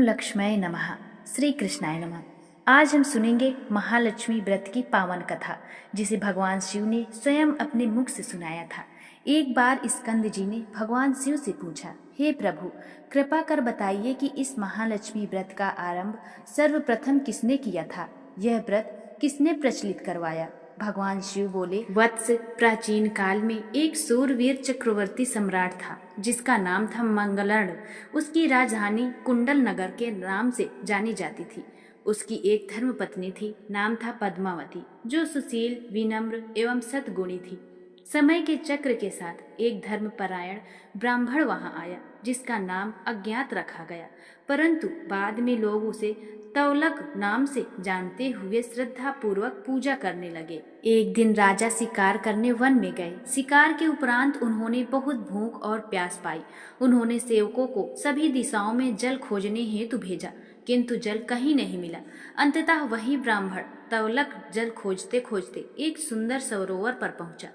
लक्ष्मय नमः। श्री कृष्णाय नमः। आज हम सुनेंगे महालक्ष्मी व्रत की पावन कथा, जिसे भगवान शिव ने स्वयं अपने मुख से सुनाया था। एक बार स्कंद जी ने भगवान शिव से पूछा, हे प्रभु, कृपा कर बताइए कि इस महालक्ष्मी व्रत का आरंभ सर्वप्रथम किसने किया था? यह व्रत किसने प्रचलित करवाया? भगवान शिव बोले, वत्स, प्राचीन काल में एक सूरवीर चक्रवर्ती सम्राट था, जिसका नाम था मंगलर्ण। उसकी राजधानी कुंडल नगर के नाम से जानी जाती थी। उसकी एक धर्मपत्नी थी, नाम था पद्मावती, जो सुशील, विनम्र एवं सद्गुणी थी। समय के चक्र के साथ एक धर्मपरायण ब्राह्मण वहां आया, जिसका नाम अज्ञात रखा गया, परंतु बाद में लोग उसे तौलक नाम से जानते हुए श्रद्धा पूर्वक पूजा करने लगे। एक दिन राजा शिकार करने वन में गए। शिकार के उपरांत उन्होंने बहुत भूख और प्यास पाई। उन्होंने सेवकों को सभी दिशाओं में जल खोजने हेतु भेजा, किंतु जल कहीं नहीं मिला। अंततः वही ब्राह्मण तौलक जल खोजते खोजते एक सुंदर सरोवर पर पहुंचा,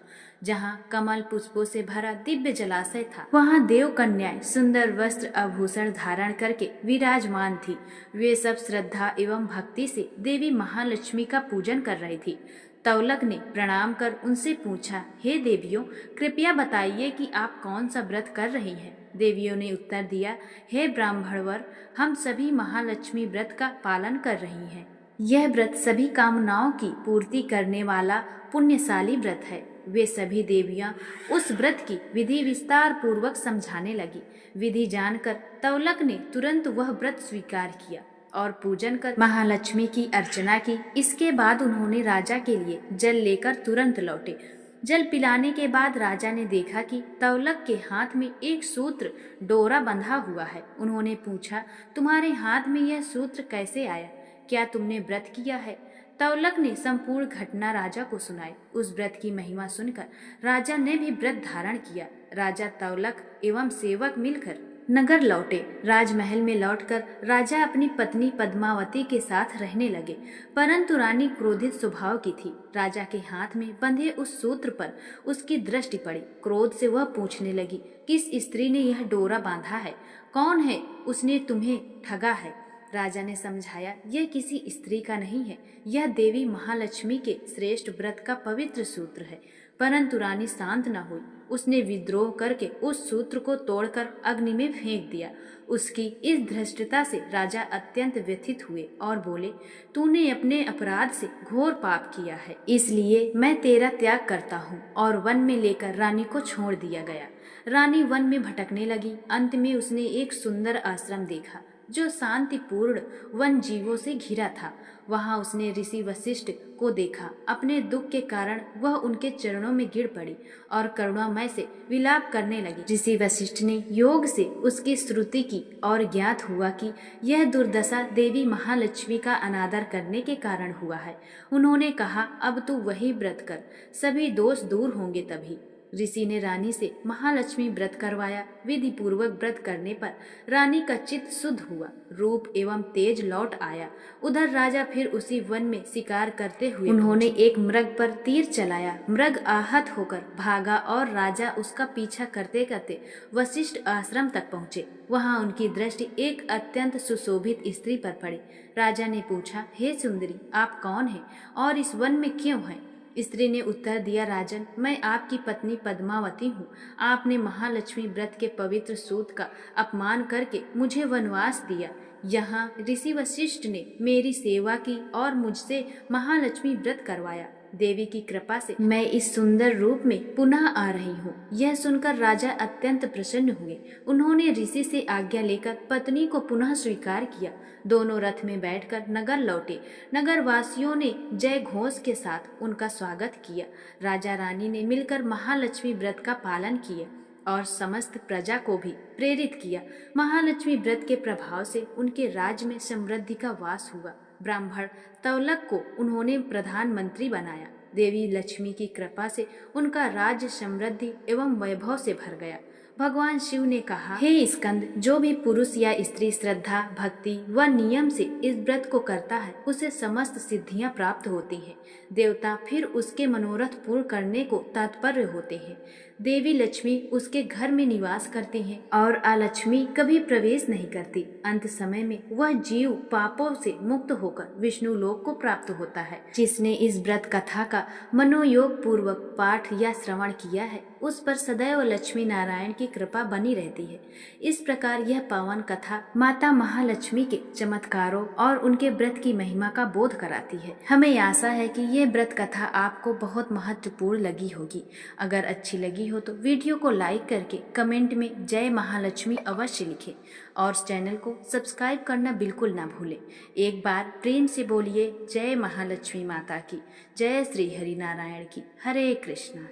जहां कमल पुष्पों से भरा दिव्य जलाशय था। वहां देव कन्याएं सुंदर वस्त्र आभूषण धारण करके विराजमान थी। वे सब श्रद्धा एवं भक्ति से देवी महालक्ष्मी का पूजन कर रही थी। तौलक ने प्रणाम कर उनसे पूछा, हे देवियों, कृपया बताइए कि आप कौन सा व्रत कर रही हैं? देवियों ने उत्तर दिया, हे ब्राह्मणवर, हम सभी महालक्ष्मी व्रत का पालन कर रही हैं। यह व्रत सभी कामनाओं की पूर्ति करने वाला पुण्यशाली व्रत है। वे सभी देवियां उस व्रत की विधि विस्तार पूर्वक समझाने लगी। विधि जानकर तौलक ने तुरंत वह व्रत स्वीकार किया और पूजन कर महालक्ष्मी की अर्चना की। इसके बाद उन्होंने राजा के लिए जल लेकर तुरंत लौटे। जल पिलाने के बाद राजा ने देखा कि तौलक के हाथ में एक सूत्र डोरा बंधा हुआ है। उन्होंने पूछा, तुम्हारे हाथ में यह सूत्र कैसे आया? क्या तुमने व्रत किया है? तौलक ने संपूर्ण घटना राजा को सुनाई। उस व्रत की महिमा सुनकर राजा ने भी व्रत धारण किया। राजा, तौलक एवं सेवक मिलकर नगर लौटे। राजमहल में लौटकर राजा अपनी पत्नी पद्मावती के साथ रहने लगे, परंतु रानी क्रोधित स्वभाव की थी। राजा के हाथ में बंधे उस सूत्र पर उसकी दृष्टि पड़ी। क्रोध से वह पूछने लगी, किस स्त्री ने यह डोरा बांधा है? कौन है उसने तुम्हें ठगा है? राजा ने समझाया, यह किसी स्त्री का नहीं है, यह देवी महालक्ष्मी के श्रेष्ठ व्रत का पवित्र सूत्र है। परंतु रानी शांत न हुई। उसने विद्रोह करके उस सूत्र को तोड़कर अग्नि में फेंक दिया। उसकी इस धृष्टता से राजा अत्यंत व्यथित हुए और बोले, तूने अपने अपराध से घोर पाप किया है, इसलिए मैं तेरा त्याग करता हूँ। और वन में लेकर रानी को छोड़ दिया गया। रानी वन में भटकने लगी। अंत में उसने एक सुंदर आश्रम देखा, जो शांतिपूर्ण वन जीवों से घिरा था। वहां उसने ऋषि वशिष्ठ को देखा। अपने दुख के कारण वह उनके चरणों में गिर पड़ी और करुणामय से विलाप करने लगी। ऋषि वशिष्ठ ने योग से उसकी स्तुति की और ज्ञात हुआ कि यह दुर्दशा देवी महालक्ष्मी का अनादर करने के कारण हुआ है। उन्होंने कहा, अब तू वही व्रत कर, सभी दोष दूर होंगे तभी। ऋषि ने रानी से महालक्ष्मी व्रत करवाया। विधि पूर्वक व्रत करने पर रानी का चित्त शुद्ध हुआ, रूप एवं तेज लौट आया। उधर राजा फिर उसी वन में शिकार करते हुए उन्होंने एक मृग पर तीर चलाया। मृग आहत होकर भागा और राजा उसका पीछा करते करते वशिष्ठ आश्रम तक पहुँचे। वहाँ उनकी दृष्टि एक अत्यंत सुशोभित स्त्री पर पड़ी। राजा ने पूछा, हे सुंदरी, आप कौन हैं और इस वन में क्यों हैं? स्त्री ने उत्तर दिया, राजन, मैं आपकी पत्नी पद्मावती हूँ। आपने महालक्ष्मी व्रत के पवित्र सूत्र का अपमान करके मुझे वनवास दिया। यहाँ ऋषि वशिष्ठ ने मेरी सेवा की और मुझसे महालक्ष्मी व्रत करवाया। देवी की कृपा से मैं इस सुंदर रूप में पुनः आ रही हूँ। यह सुनकर राजा अत्यंत प्रसन्न हुए। उन्होंने ऋषि से आज्ञा लेकर पत्नी को पुनः स्वीकार किया। दोनों रथ में बैठकर नगर लौटे। नगर वासियों ने जय घोष के साथ उनका स्वागत किया। राजा रानी ने मिलकर महालक्ष्मी व्रत का पालन किया और समस्त प्रजा को भी प्रेरित किया। महालक्ष्मी व्रत के प्रभाव से उनके राज्य में समृद्धि का वास हुआ। ब्राह्मण तौलक को उन्होंने प्रधानमंत्री बनाया। देवी लक्ष्मी की कृपा से उनका राज्य समृद्धि एवं वैभव से भर गया। भगवान शिव ने कहा, हे स्कंद, जो भी पुरुष या स्त्री श्रद्धा, भक्ति व नियम से इस व्रत को करता है, उसे समस्त सिद्धियां प्राप्त होती हैं। देवता फिर उसके मनोरथ पूर्ण करने को तत्पर होते हैं। देवी लक्ष्मी उसके घर में निवास करती हैं और अलक्ष्मी कभी प्रवेश नहीं करती। अंत समय में वह जीव पापों से मुक्त होकर विष्णु लोक को प्राप्त होता है। जिसने इस व्रत कथा का मनोयोग पूर्वक पाठ या श्रवण किया है उस पर सदैव लक्ष्मी नारायण की कृपा बनी रहती है। इस प्रकार यह पावन कथा माता महालक्ष्मी के चमत्कारों और उनके व्रत की महिमा का बोध कराती है। हमें आशा है कि यह व्रत कथा आपको बहुत महत्वपूर्ण लगी होगी। अगर अच्छी लगी हो तो वीडियो को लाइक करके कमेंट में जय महालक्ष्मी अवश्य लिखें और चैनल को सब्सक्राइब करना बिल्कुल ना भूलें। एक बार प्रेम से बोलिए जय महालक्ष्मी माता की, जय श्री हरि नारायण की। हरे कृष्णा।